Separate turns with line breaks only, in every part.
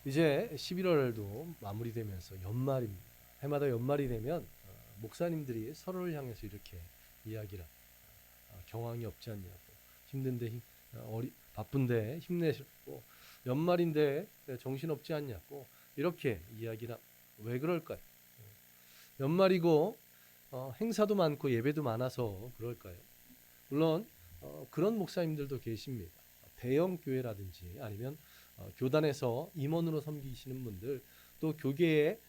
이제 11월도 마무리되면서 연말입니다. 해마다 연말이 되면 목사님들이 서로를 향해서 이렇게 이야기를 경황이 없지 않냐고, 힘든데 바쁜데 힘내시고, 연말인데 정신없지 않냐고 이렇게 이야기를 왜 그럴까요? 연말이고 행사도 많고 예배도 많아서 그럴까요? 물론 그런 목사님들도 계십니다. 대형 교회라든지 아니면 교단에서 임원으로 섬기시는 분들, 또 교계의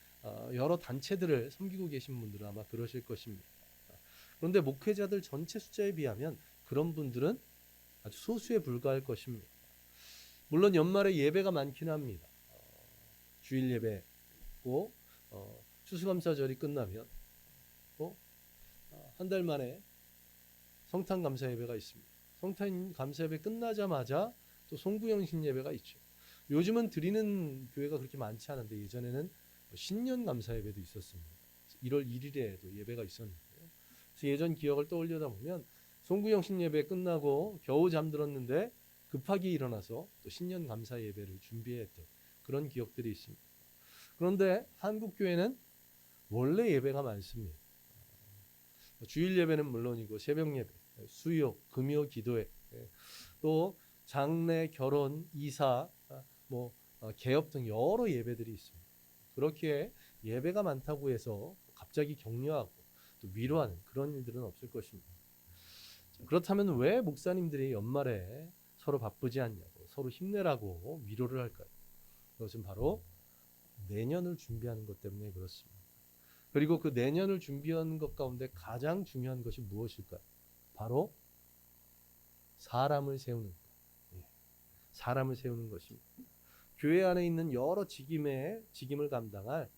여러 단체들을 섬기고 계신 분들은 아마 그러실 것입니다. 그런데 목회자들 전체 숫자에 비하면 그런 분들은 아주 소수에 불과할 것입니다. 물론 연말에 예배가 많긴 합니다. 주일 예배고 추수감사절이 끝나면 또 한 달 만에 성탄 감사 예배가 있습니다. 성탄 감사 예배 끝나자마자 또 송구영신 예배가 있죠. 요즘은 드리는 교회가 그렇게 많지 않은데 예전에는 신년 감사 예배도 있었습니다. 1월 1일에도 예배가 있었는데요. 그래서 예전 기억을 떠올리다 보면 송구영신 예배 끝나고 겨우 잠들었는데 급하게 일어나서 또 신년 감사 예배를 준비했던 그런 기억들이 있습니다. 그런데 한국 교회는 원래 예배가 많습니다. 주일 예배는 물론이고 새벽 예배, 수요, 금요 기도회, 또 장례, 결혼, 이사, 개업 등 여러 예배들이 있습니다. 그렇게 예배가 많다고 해서 갑자기 격려하고 또 위로하는 그런 일들은 없을 것입니다. 그렇다면 왜 목사님들이 연말에 서로 바쁘지 않냐고, 서로 힘내라고 위로를 할까요? 그것은 바로 내년을 준비하는 것 때문에 그렇습니다. 그리고 그 내년을 준비하는 것 가운데 가장 중요한 것이 무엇일까요? 바로 사람을 세우는 것. 사람을 세우는 것입니다. 교회 안에 있는 여러 직임을 감당할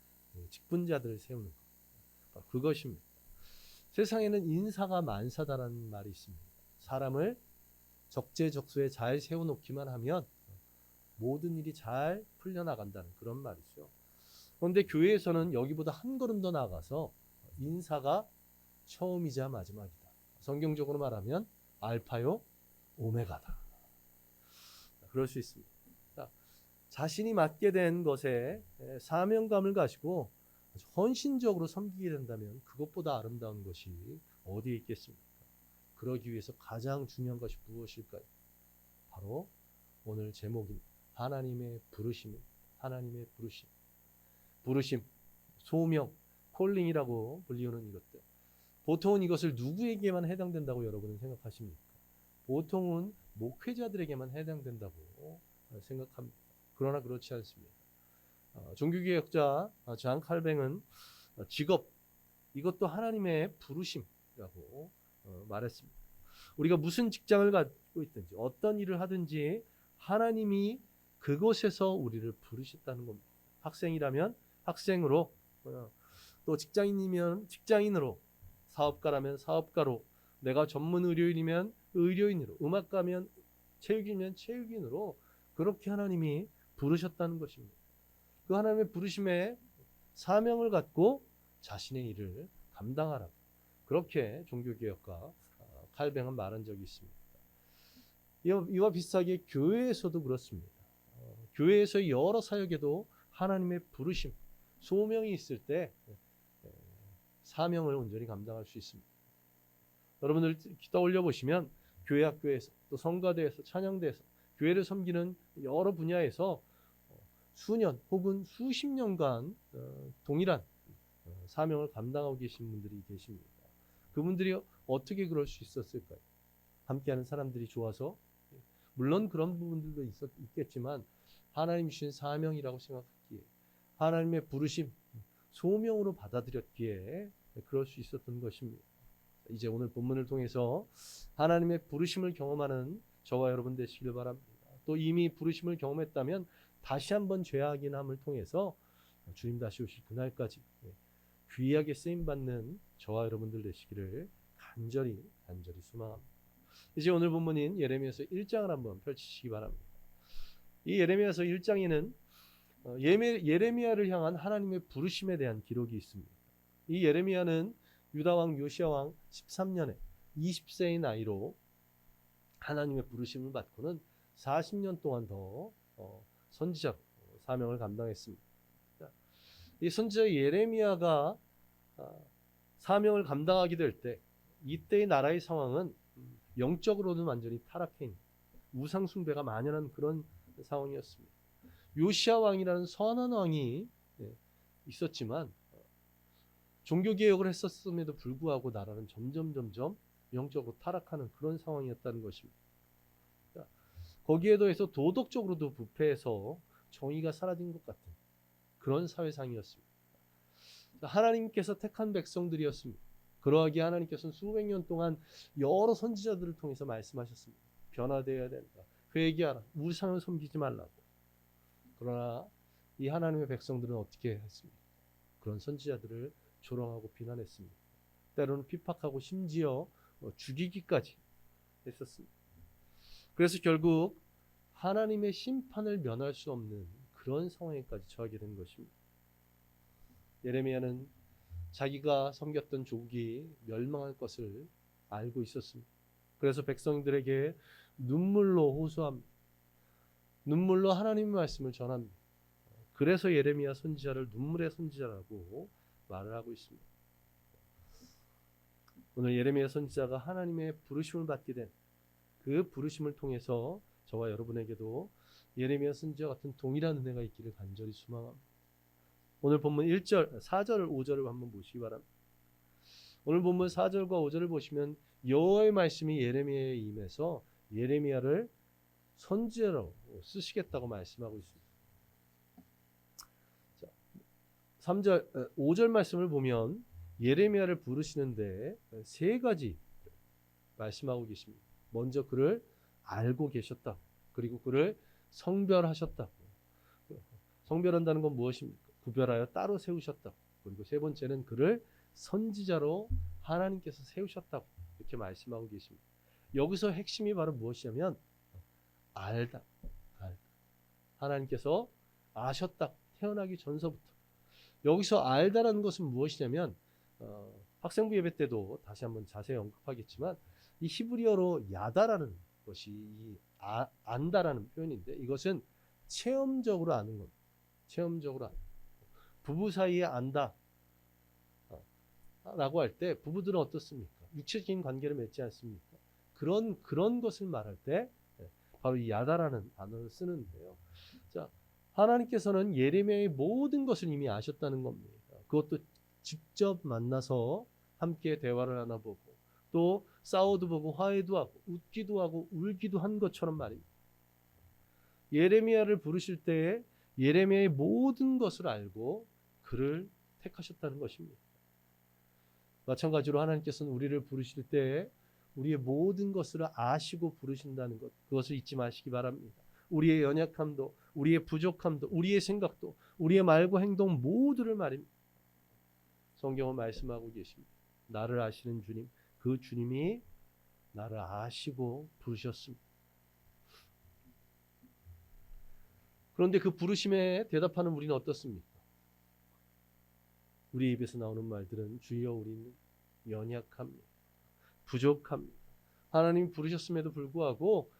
직분자들을 세우는 것. 그것입니다. 세상에는 인사가 만사다라는 말이 있습니다. 사람을 적재적소에 잘 세워놓기만 하면 모든 일이 잘 풀려나간다는 그런 말이죠. 그런데 교회에서는 여기보다 한 걸음 더 나아가서 인사가 처음이자 마지막이다. 성경적으로 말하면 알파요 오메가다. 그럴 수 있습니다. 자신이 맡게 된 것에 사명감을 가지고 헌신적으로 섬기게 된다면 그것보다 아름다운 것이 어디에 있겠습니까? 그러기 위해서 가장 중요한 것이 무엇일까요? 바로 오늘 제목인 하나님의 부르심, 하나님의 부르심. 부르심, 소명, 콜링이라고 불리우는 이것들. 보통은 이것을 누구에게만 해당된다고 여러분은 생각하십니까? 보통은 목회자들에게만 해당된다고 생각합니다. 그러나 그렇지 않습니다. 종교개혁자 잔 칼뱅은 직업, 이것도 하나님의 부르심이라고 말했습니다. 우리가 무슨 직장을 갖고 있든지 어떤 일을 하든지 하나님이 그곳에서 우리를 부르셨다는 겁니다. 학생이라면 학생으로, 또 직장인이면 직장인으로, 사업가라면 사업가로, 내가 전문 의료인이면 의료인으로, 음악가면 체육인이면 체육인으로 그렇게 하나님이 부르셨다는 것입니다. 그 하나님의 부르심에 사명을 갖고 자신의 일을 감당하라고 그렇게 종교개혁가 칼뱅은 말한 적이 있습니다. 이와 비슷하게 교회에서도 그렇습니다. 교회에서 여러 사역에도 하나님의 부르심, 소명이 있을 때 사명을 온전히 감당할 수 있습니다. 여러분들 떠올려 보시면 교회 학교에서 또 성가대에서 찬양대에서 교회를 섬기는 여러 분야에서 수년 혹은 수십 년간 동일한 사명을 감당하고 계신 분들이 계십니다. 그분들이 어떻게 그럴 수 있었을까요? 함께하는 사람들이 좋아서? 물론 그런 부분들도 있겠지만 하나님 주신 사명이라고 생각했기에, 하나님의 부르심, 소명으로 받아들였기에 그럴 수 있었던 것입니다. 이제 오늘 본문을 통해서 하나님의 부르심을 경험하는 저와 여러분 되시길 바랍니다. 또 이미 부르심을 경험했다면 다시 한번 죄악인함을 통해서 주님 다시 오실 그날까지 귀하게 쓰임받는 저와 여러분들 되시기를 간절히 소망합니다. 이제 오늘 본문인 예레미야서 1장을 한번 펼치시기 바랍니다. 이 예레미야서 1장에는 예레미야를 향한 하나님의 부르심에 대한 기록이 있습니다. 이 예레미야는 유다왕 요시야왕 13년에 20세의 나이로 하나님의 부르심을 받고는 40년 동안 더 선지자로 사명을 감당했습니다. 이 선지자 예레미야가 사명을 감당하게 될 때 이때의 나라의 상황은 영적으로는 완전히 타락해 있는 우상 숭배가 만연한 그런 상황이었습니다. 요시야 왕이라는 선한 왕이 있었지만 종교 개혁을 했었음에도 불구하고 나라는 점점 영적으로 타락하는 그런 상황이었다는 것입니다. 거기에 더해서 도덕적으로도 부패해서 정의가 사라진 것 같은 그런 사회상이었습니다. 하나님께서 택한 백성들이었습니다. 그러하기에 하나님께서는 수백 년 동안 여러 선지자들을 통해서 말씀하셨습니다. 변화되어야 된다. 회개하라. 우상을 섬기지 말라고. 그러나 이 하나님의 백성들은 어떻게 했습니까? 그런 선지자들을 조롱하고 비난했습니다. 때로는 핍박하고 심지어 죽이기까지 했었습니다. 그래서 결국 하나님의 심판을 면할 수 없는 그런 상황에까지 처하게 된 것입니다. 예레미야는 자기가 섬겼던 족이 멸망할 것을 알고 있었습니다. 그래서 백성들에게 눈물로 호소합니다. 눈물로 하나님의 말씀을 전합니다. 그래서 예레미야 선지자를 눈물의 선지자라고 말을 하고 있습니다. 오늘 예레미야 선지자가 하나님의 부르심을 받게 된 그 부르심을 통해서 저와 여러분에게도 예레미야 선지자 같은 동일한 은혜가 있기를 간절히 소망합니다. 오늘 본문 1절, 4절, 5절을 한번 보시기 바랍니다. 오늘 본문 4절과 5절을 보시면 여호와의 말씀이 예레미야에 임해서 예레미야를 선지자로 쓰시겠다고 말씀하고 있습니다. 자, 3절, 5절 말씀을 보면 예레미야를 부르시는데 세 가지 말씀하고 계십니다. 먼저 그를 알고 계셨다. 그리고 그를 성별하셨다. 성별한다는 건 무엇입니까? 구별하여 따로 세우셨다. 그리고 세 번째는 그를 선지자로 하나님께서 세우셨다고 이렇게 말씀하고 계십니다. 여기서 핵심이 바로 무엇이냐면 알다. 하나님께서 아셨다. 태어나기 전서부터. 여기서 알다라는 것은 무엇이냐면 학생부 예배 때도 다시 한번 자세히 언급하겠지만 이 히브리어로 야다라는 것이 안다라는 표현인데 이것은 체험적으로 아는 겁니다. 체험적으로 아는. 부부 사이에 안다 라고 할 때 부부들은 어떻습니까? 육체적인 관계를 맺지 않습니까? 그런 것을 말할 때 바로 이 야다라는 단어를 쓰는데요. 자, 하나님께서는 예레미야의 모든 것을 이미 아셨다는 겁니다. 그것도 직접 만나서 함께 대화를 나눠보고 또 싸워도 보고 화해도 하고 웃기도 하고 울기도 한 것처럼 말입니다. 예레미야를 부르실 때에 예레미야의 모든 것을 알고 그를 택하셨다는 것입니다. 마찬가지로 하나님께서는 우리를 부르실 때에 우리의 모든 것을 아시고 부르신다는 것, 그것을 잊지 마시기 바랍니다. 우리의 연약함도, 우리의 부족함도, 우리의 생각도, 우리의 말과 행동 모두를 말입니다. 성경은 말씀하고 계십니다. 나를 아시는 주님, 그 주님이 나를 아시고 부르셨습니다. 그런데 그 부르심에 대답하는 우리는 어떻습니까? 우리 입에서 나오는 말들은 주여 우리는 연약합니다. 부족합니다. 하나님 부르셨음에도 불구하고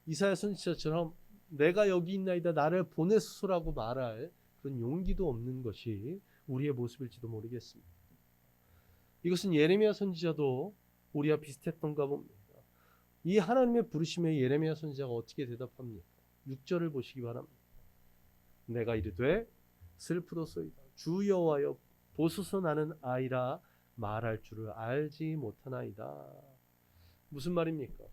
이사야 선지자처럼 내가 여기 있나이다 나를 보내소서라고 말할 그런 용기도 없는 것이 우리의 모습일지도 모르겠습니다. 이것은 예레미야 선지자도 우리와 비슷했던가 봅니다. 이 하나님의 부르심에 예레미야 선지자가 어떻게 대답합니까? 6절을 보시기 바랍니다. 내가 이르되 슬프도소이다. 주 여호와여 보소서 나는 아이라 말할 줄을 알지 못하나이다. 무슨 말입니까?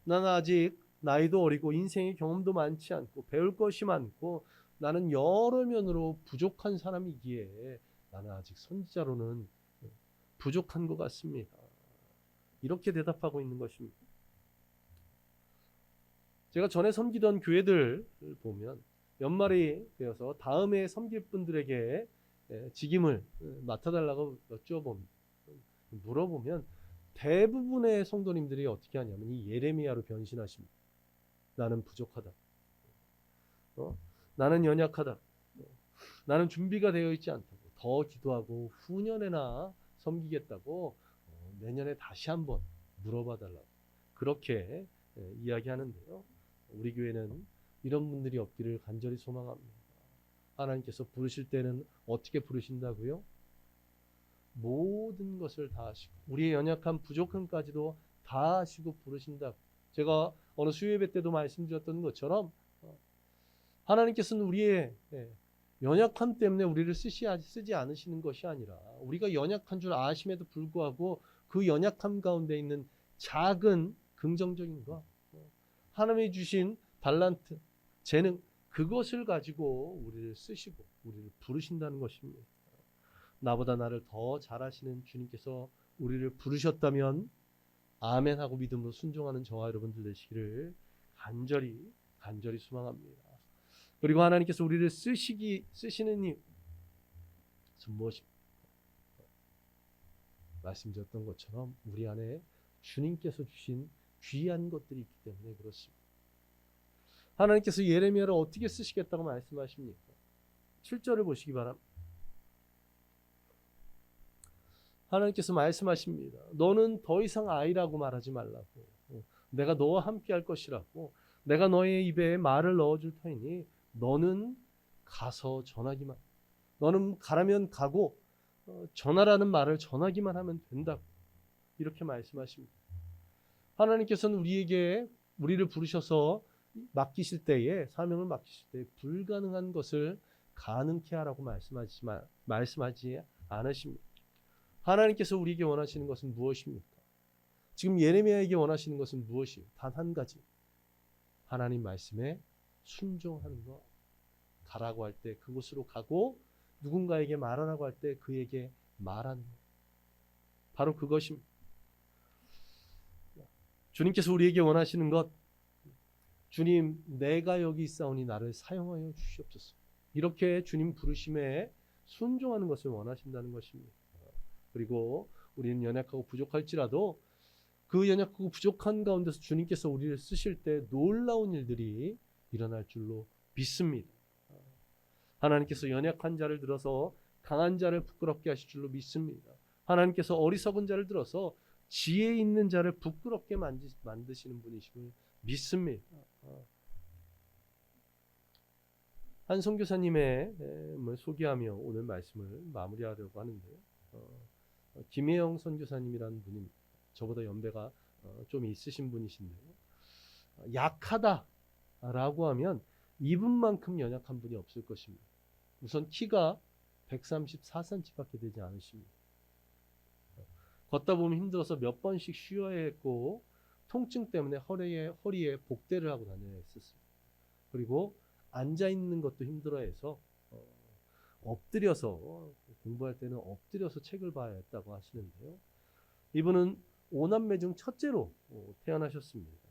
나는 아직 나이도 어리고 인생의 경험도 많지 않고 배울 것이 많고 나는 여러 면으로 부족한 사람이기에 나는 아직 선지자로는 부족한 것 같습니다. 이렇게 대답하고 있는 것입니다. 제가 전에 섬기던 교회들을 보면 연말이 되어서 다음에 섬길 분들에게 직임을 맡아달라고 물어보면 대부분의 성도님들이 어떻게 하냐면 이 예레미야로 변신하십니다. 나는 부족하다. 나는 연약하다. 나는 준비가 되어 있지 않다고. 더 기도하고 후년에나 섬기겠다고 내년에 다시 한번 물어봐 달라고. 그렇게 이야기하는데요. 우리 교회는 이런 분들이 없기를 간절히 소망합니다. 하나님께서 부르실 때는 어떻게 부르신다고요? 모든 것을 다 하시고 우리의 연약한 부족함까지도 다 하시고 부르신다. 제가 어느 수요예배 때도 말씀드렸던 것처럼 하나님께서는 우리의 연약함 때문에 우리를 쓰지 않으시는 것이 아니라 우리가 연약한 줄 아심에도 불구하고 그 연약함 가운데 있는 작은 긍정적인 것, 하나님이 주신 달란트, 재능, 그것을 가지고 우리를 쓰시고 우리를 부르신다는 것입니다. 나보다 나를 더 잘하시는 주님께서 우리를 부르셨다면 아멘 하고 믿음으로 순종하는 저와 여러분들 되시기를 간절히 소망합니다. 그리고 하나님께서 우리를 쓰시는 이유는 무엇입니까? 말씀드렸던 것처럼 우리 안에 주님께서 주신 귀한 것들이 있기 때문에 그렇습니다. 하나님께서 예레미야를 어떻게 쓰시겠다고 말씀하십니까? 7절을 보시기 바랍니다. 하나님께서 말씀하십니다. 너는 더 이상 아이라고 말하지 말라고. 내가 너와 함께 할 것이라고. 내가 너의 입에 말을 넣어줄 터이니 너는 가서 전하기만. 너는 가라면 가고 전하라는 말을 전하기만 하면 된다고. 이렇게 말씀하십니다. 하나님께서는 우리를 부르셔서 맡기실 때에, 사명을 맡기실 때 불가능한 것을 가능케 하라고 말씀하지 않으십니다. 하나님께서 우리에게 원하시는 것은 무엇입니까? 지금 예레미야에게 원하시는 것은 무엇이에요? 단 한 가지. 하나님 말씀에 순종하는 것. 가라고 할 때 그곳으로 가고 누군가에게 말하라고 할 때 그에게 말하는 것. 바로 그것입니다. 주님께서 우리에게 원하시는 것, 주님 내가 여기 있사오니 나를 사용하여 주시옵소서. 이렇게 주님 부르심에 순종하는 것을 원하신다는 것입니다. 그리고 우리는 연약하고 부족할지라도 그 연약하고 부족한 가운데서 주님께서 우리를 쓰실 때 놀라운 일들이 일어날 줄로 믿습니다. 하나님께서 연약한 자를 들어서 강한 자를 부끄럽게 하실 줄로 믿습니다. 하나님께서 어리석은 자를 들어서 지혜 있는 자를 부끄럽게 만드시는 분이심을 믿습니다. 한 선교사님의 소개하며 오늘 말씀을 마무리하려고 하는데요. 김혜영 선교사님이라는 분입니다. 저보다 연배가 좀 있으신 분이신데요. 약하다라고 하면 이분만큼 연약한 분이 없을 것입니다. 우선 키가 134cm밖에 되지 않으십니다. 걷다 보면 힘들어서 몇 번씩 쉬어야 했고 통증 때문에 허리에 복대를 하고 다녀야 했었습니다. 그리고 앉아 있는 것도 힘들어해서 엎드려서 공부할 때는 엎드려서 책을 봐야 했다고 하시는데요. 이분은 5남매 중 첫째로 태어나셨습니다.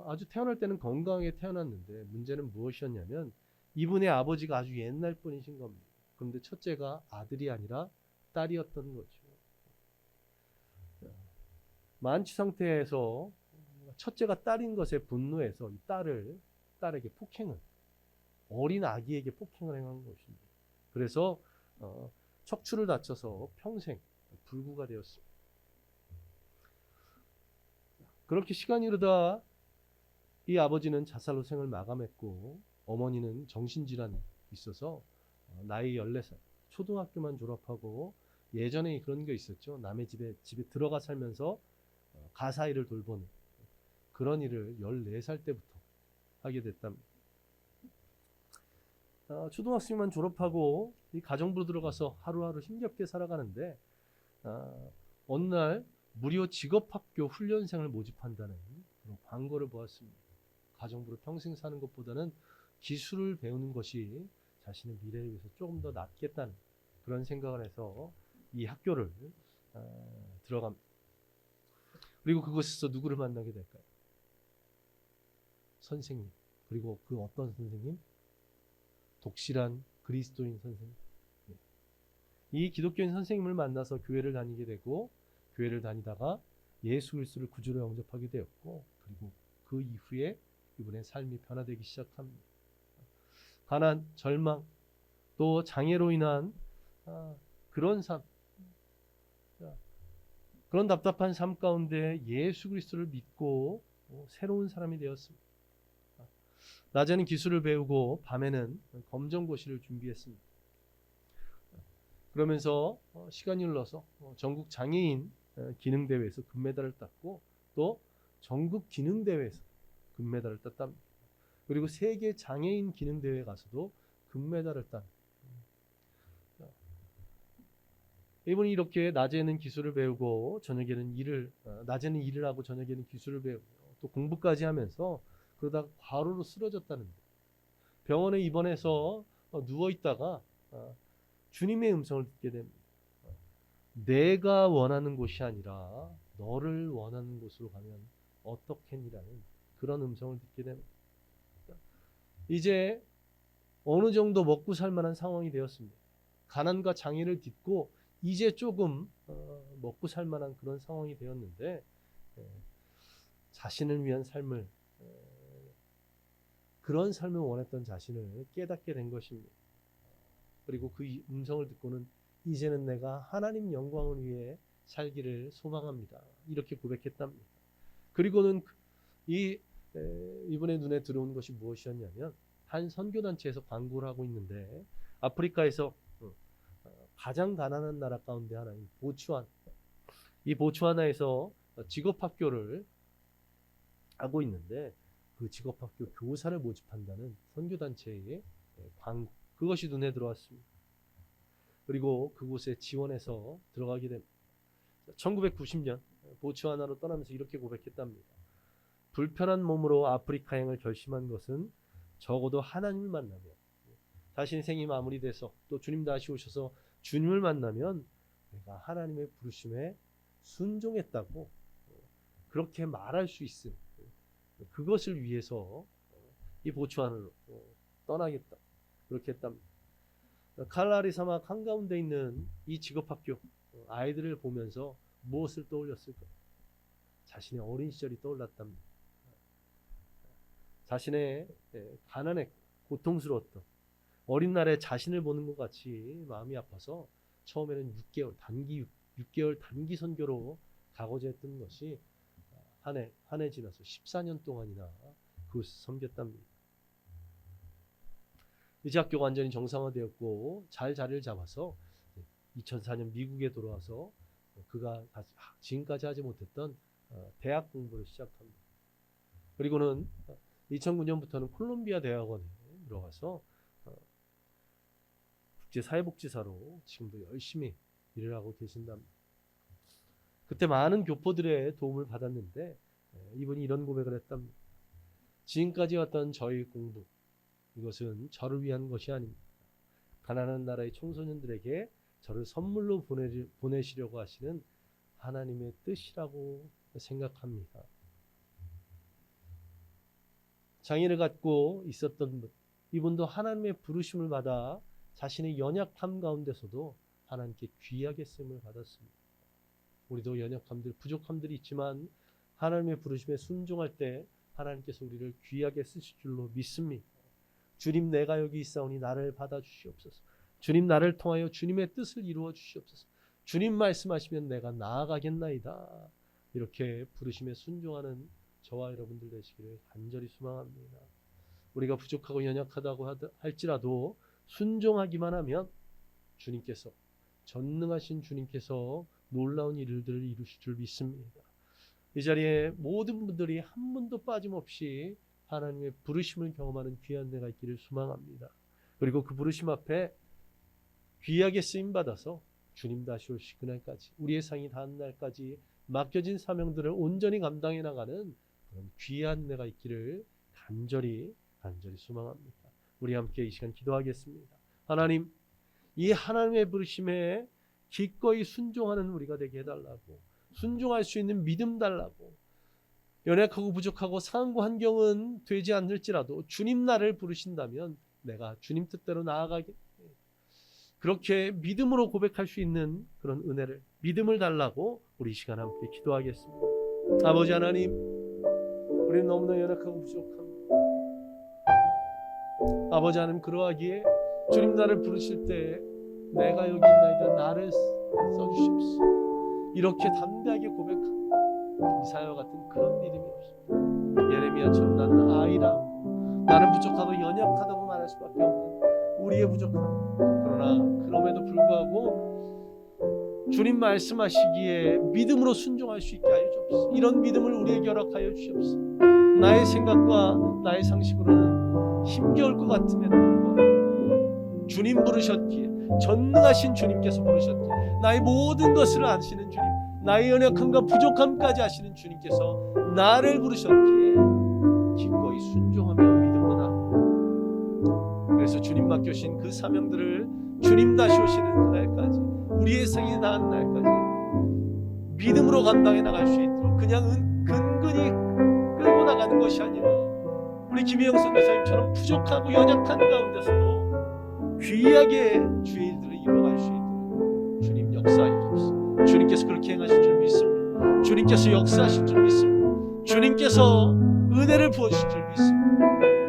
아주 태어날 때는 건강하게 태어났는데 문제는 무엇이었냐면 이분의 아버지가 아주 옛날 분이신 겁니다. 그런데 첫째가 아들이 아니라 딸이었던 거죠. 만취 상태에서 첫째가 딸인 것에 분노해서 이 딸에게 어린 아기에게 폭행을 행한 것입니다. 그래서 척추를 다쳐서 평생 불구가 되었습니다. 그렇게 시간이 흐르다 이 아버지는 자살로 생을 마감했고 어머니는 정신질환이 있어서 나이 14살 초등학교만 졸업하고 예전에 그런 게 있었죠. 남의 집에 들어가 살면서 가사 일을 돌보는 그런 일을 14살 때부터 하게 됐답니다. 초등학생만 졸업하고 이 가정부로 들어가서 하루하루 힘겹게 살아가는데 어느 날 무료 직업학교 훈련생을 모집한다는 그런 광고를 보았습니다. 가정부로 평생 사는 것보다는 기술을 배우는 것이 자신의 미래를 위해서 조금 더 낫겠다는 그런 생각을 해서 이 학교를 들어갑니다. 그리고 그곳에서 누구를 만나게 될까요? 선생님. 그리고 그 어떤 선생님? 독실한 그리스도인 선생님. 이 기독교인 선생님을 만나서 교회를 다니게 되고 교회를 다니다가 예수 그리스도를 구주로 영접하게 되었고 그리고 그 이후에 이분의 삶이 변화되기 시작합니다. 가난, 절망, 또 장애로 인한 그런 삶, 그런 답답한 삶 가운데 예수 그리스도를 믿고 새로운 사람이 되었습니다. 낮에는 기술을 배우고 밤에는 검정고시를 준비했습니다. 그러면서 시간이 흘러서 전국 장애인 기능대회에서 금메달을 땄고 또 전국 기능대회에서 금메달을 땄답니다. 그리고 세계 장애인 기능대회 가서도 금메달을 딴. 이분이 이렇게 낮에는 기술을 배우고 저녁에는 낮에는 일을 하고 저녁에는 기술을 배우고 또 공부까지 하면서 그러다가 과로로 쓰러졌다는데 병원에 입원해서 누워 있다가 주님의 음성을 듣게 됩니다. 내가 원하는 곳이 아니라 너를 원하는 곳으로 가면 어떻겠니라는 그런 음성을 듣게 됩니다. 이제 어느 정도 먹고 살 만한 상황이 되었습니다. 가난과 장애를 딛고 이제 조금 먹고 살 만한 그런 상황이 되었는데 자신을 위한 삶을 그런 삶을 원했던 자신을 깨닫게 된 것입니다. 그리고 그 음성을 듣고는 이제는 내가 하나님 영광을 위해 살기를 소망합니다. 이렇게 고백했답니다. 그리고는 이분의 눈에 들어온 것이 무엇이었냐면 한 선교단체에서 광고를 하고 있는데 아프리카에서 가장 가난한 나라 가운데 하나인 보츠와나. 이 보츠와나에서 직업학교를 하고 있는데 그 직업학교 교사를 모집한다는 선교단체의 광고, 그것이 눈에 들어왔습니다. 그리고 그곳에 지원해서 들어가게 됩니다. 1990년 보츠와나로 떠나면서 이렇게 고백했답니다. 불편한 몸으로 아프리카행을 결심한 것은 적어도 하나님을 만나면, 자신의 생이 마무리돼서 또 주님 다시 오셔서 주님을 만나면 내가 하나님의 부르심에 순종했다고 그렇게 말할 수 있음, 그것을 위해서 이 보츠와나로 떠나겠다, 그렇게 했답니다. 칼라리 사막 한가운데 있는 이 직업학교 아이들을 보면서 무엇을 떠올렸을까? 자신의 어린 시절이 떠올랐답니다. 자신의 가난했고 고통스러웠던 어린 날에 자신을 보는 것 같이 마음이 아파서 처음에는 6개월 단기 선교로 가고자 했던 것이 한 해 지나서 14년 동안이나 그것을 섬겼답니다. 이제 학교가 완전히 정상화되었고 잘 자리를 잡아서 2004년 미국에 돌아와서 그가 지금까지 하지 못했던 대학 공부를 시작합니다. 그리고는 2009년부터는 콜롬비아 대학원에 들어가서 국제사회복지사로 지금도 열심히 일을 하고 계신답니다. 그때 많은 교포들의 도움을 받았는데 이분이 이런 고백을 했답니다. 지금까지 왔던 저희 공부, 이것은 저를 위한 것이 아닙니다. 가난한 나라의 청소년들에게 저를 선물로 보내시려고 하시는 하나님의 뜻이라고 생각합니다. 장애를 갖고 있었던 분, 이분도 하나님의 부르심을 받아 자신의 연약함 가운데서도 하나님께 귀하게 쓰임을 받았습니다. 우리도 연약함들, 부족함들이 있지만 하나님의 부르심에 순종할 때 하나님께서 우리를 귀하게 쓰실 줄로 믿습니다. 주님, 내가 여기 있사오니 나를 받아주시옵소서. 주님, 나를 통하여 주님의 뜻을 이루어 주시옵소서. 주님 말씀하시면 내가 나아가겠나이다. 이렇게 부르심에 순종하는 저와 여러분들 되시기를 간절히 소망합니다. 우리가 부족하고 연약하다고 할지라도 순종하기만 하면 주님께서, 전능하신 주님께서 놀라운 일들을 이루실 줄 믿습니다. 이 자리에 모든 분들이 한 분도 빠짐없이 하나님의 부르심을 경험하는 귀한 내가 있기를 소망합니다. 그리고 그 부르심 앞에 귀하게 쓰임받아서 주님 다시 오실 그날까지, 우리의 상이 닿은 날까지 맡겨진 사명들을 온전히 감당해 나가는 그런 귀한 내가 있기를 간절히 소망합니다. 우리 함께 이 시간 기도하겠습니다. 하나님, 이 하나님의 부르심에 기꺼이 순종하는 우리가 되게 해달라고, 순종할 수 있는 믿음 달라고, 연약하고 부족하고 상황과 환경은 되지 않을지라도 주님 나를 부르신다면 내가 주님 뜻대로 나아가게, 그렇게 믿음으로 고백할 수 있는 그런 은혜를, 믿음을 달라고 우리 이 시간 함께 기도하겠습니다. 아버지 하나님, 우리는 너무나 연약하고 부족합니다. 아버지 하나님, 그러하기에 주님 나를 부르실 때 내가 여기 있나이다, 나를 써주십시오. 이렇게 담대하게 고백합니다. 이사야와 같은 그런 믿음이 없습니다. 예레미야처럼 나는 아이라, 나는 부족하고 연약하다고 말할 수밖에 없는 우리의 부족함. 그러나 그럼에도 불구하고 주님 말씀하시기에 믿음으로 순종할 수 있게 하여 주옵소서. 이런 믿음을 우리에게 허락하여 주옵소서. 나의 생각과 나의 상식으로는 힘겨울 것 같음에도 불구하고 주님 부르셨기에, 전능하신 주님께서 부르셨기에, 나의 모든 것을 아시는 주님, 나의 연약함과 부족함까지 아시는 주님께서 나를 부르셨기에 기꺼이 순종하며 믿음으로 나아갑니다. 그래서 주님 맡겨주신 그 사명들을 주님 다시 오시는 그날까지, 우리의 생이 닿은 날까지 믿음으로 감당해 나갈 수 있도록 그냥 근근히 끌고 나가는 것이 아니라 우리 김혜영 선교사님처럼 부족하고 연약한 가운데서도 귀하게 주의 일들을 이뤄갈 수 있도록 주님 역사하여 주옵소서. 주님께서 그렇게 행하실 줄 믿습니다. 주님께서 역사하실 줄 믿습니다. 주님께서 은혜를 부어주실 줄 믿습니다.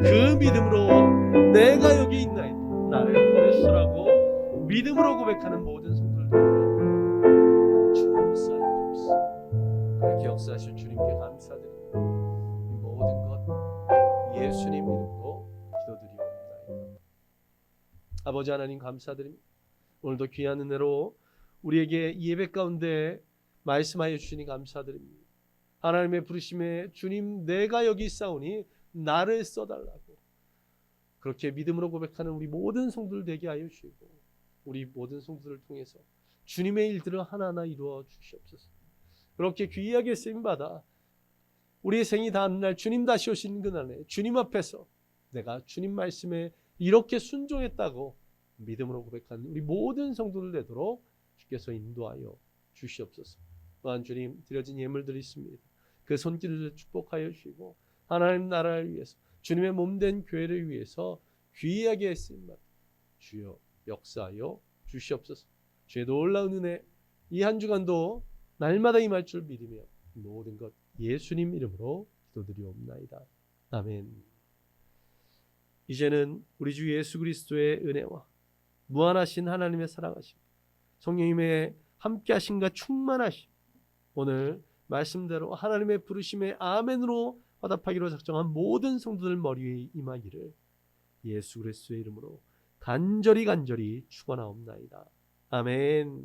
그 믿음으로 내가 여기 있나이다, 나를 보냈으라고 믿음으로 고백하는 모든 성도들도 주 역사하여 주옵소서. 그렇게 역사하실 주님께 감사드립니다. 이 모든 것 예수님 이름으로 기도드리옵나이다. 아버지 하나님 감사드립니다. 오늘도 귀한 은혜로 우리에게 예배 가운데 말씀하여 주시니 감사드립니다. 하나님의 부르심에 주님 내가 여기 있사오니 나를 써달라고 그렇게 믿음으로 고백하는 우리 모든 성도들 되게 하여 주시고, 우리 모든 성도들을 통해서 주님의 일들을 하나하나 이루어 주시옵소서. 그렇게 귀하게 쓰임받아 우리의 생이 닿는 날, 주님 다시 오신 그날에 주님 앞에서 내가 주님 말씀에 이렇게 순종했다고 믿음으로 고백하는 우리 모든 성도들 되도록 주께서 인도하여 주시옵소서. 또한 주님 드려진 예물들이 있습니다. 그 손길을 축복하여 주시고 하나님 나라를 위해서, 주님의 몸된 교회를 위해서 귀하게 쓰임받아 주여 역사하여 주시옵소서. 주의 놀라운 은혜 이 한 주간도 날마다 임할 줄 믿으며 모든 것 예수님 이름으로 기도드리옵나이다. 아멘. 이제는 우리 주 예수 그리스도의 은혜와 무한하신 하나님의 사랑하심, 성령님의 함께하심과 충만하심, 오늘 말씀대로 하나님의 부르심에 아멘으로 화답하기로 작정한 모든 성도들 머리에 임하기를 예수 그리스도의 이름으로 간절히 축원하옵나이다. 아멘.